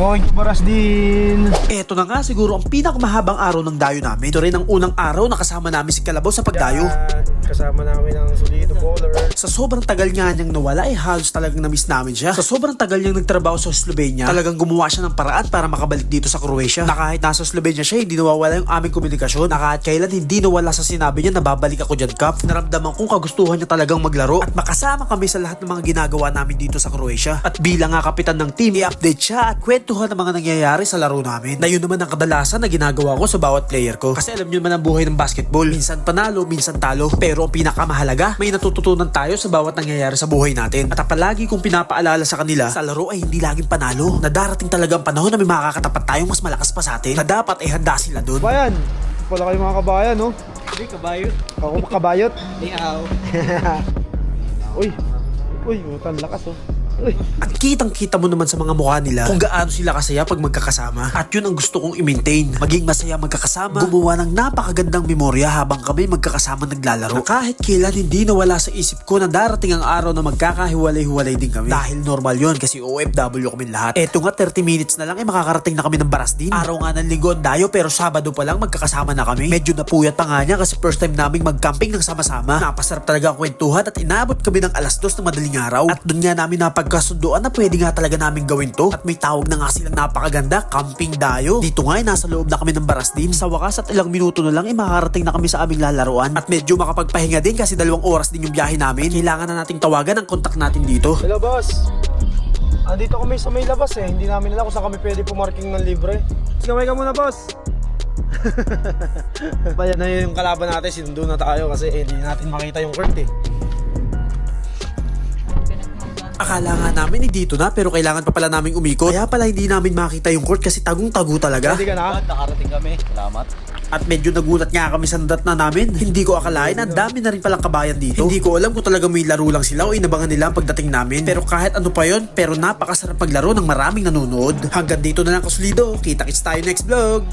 Going to Baras din. Eto na nga siguro ang pinakamahabang araw ng dayo namin. Ito rin ang unang araw na kasama namin si Kalabaw sa pagdayo. Kasama namin ang solido bowler. Sa sobrang tagal nga niyang nawala ay halos talagang na-miss namin siya. Sa sobrang tagal niyang nagtrabaho sa Slovenia, talagang gumawa siya ng paraan para makabalik dito sa Croatia. Na kahit nasa Slovenia siya, hindi nawawala yung aming komunikasyon. Na kahit kailan hindi nawala sa sinabi niya na babalik ako dyan, Kap. Naramdaman kong kagustuhan niya talagang maglaro at makasama kami sa lahat ng mga ginagawa namin dito sa Croatia. At bilang nga kapitan ng team, i-update siya at kwentuhan ng mga nangyayari sa laro namin. Na yun naman ang kadalasan na ginagawa ko sa bawat player ko. Kasi alam niyo naman ang buhay ng basketball. Minsan panalo, minsan talo. Pero ang pinakamahalaga, may natututunan tayo sa bawat nangyayari sa buhay natin. At palagi kong pinapaalala sa kanila, sa laro ay hindi laging panalo. Na darating talaga ang panahon na may makakatapat tayong mas malakas pa sa atin. Na dapat ay handa sila dun. Bayan. Wala kayo mga kabayan, no? Hindi, kabayot. Ako kabayot. Niaw. Uy. Uy, utang lakas, oh. Uy. At kitang-kita mo naman sa mga mukha nila kung gaano sila kasaya pag magkakasama. At yun ang gusto kong i-maintain. Maging masaya magkakasama, gumawa ng napakagandang memorya habang kami magkakasama naglalaro. Na kahit kailan hindi nawala sa isip ko na darating ang araw na magkakahiwalay-hiwalay din kami. Dahil normal yun kasi OFW kami lahat. Eto nga 30 minutes na lang makakarating na kami ng Baras din. Araw nga ng linggo ang dayo pero Sabado pa lang magkakasama na kami. Medyo napuyat pa nga niya kasi first time naming mag-camping ng sama-sama. Napasarap talaga ang kwentuhan at inabot kami ng 2:00 ng madaling araw. At dun nga namin napagkasunduan na pwede nga talaga namin gawin to. At may tawag na nga silang napakaganda, camping dayo. Dito nga nasa loob na kami ng Baras din. Sa wakas at ilang minuto na lang makakarating na kami sa aming lalaruan. At medyo makapagpahinga din kasi 2 oras din yung biyahe namin. Kailangan na nating tawagan ang kontak natin dito. Hello, boss. Andito kami sa may labas eh. Hindi namin alam kung saan kami pwede pumarking ng libre. Gamay ka muna, boss. Bayan na yung kalaban natin. Sinundo na tayo kasi hindi natin makita yung court eh. Akala nga namin dito na pero kailangan pa pala naming umikot. Kaya pala hindi namin makita yung court kasi tagong-tago talaga. Ready ka na? Nakarating kami. Salamat. At medyo nagulat nga kami sa nadat na namin. Hindi ko akalain ang dami na rin palang kabayan dito. Hindi ko alam kung talaga may laro lang sila o inabangan nila ang pagdating namin. Pero kahit ano pa yon, pero napakasarap maglaro ng maraming nanonood. Hanggang dito na lang kasulido. Kita-kits tayo next vlog.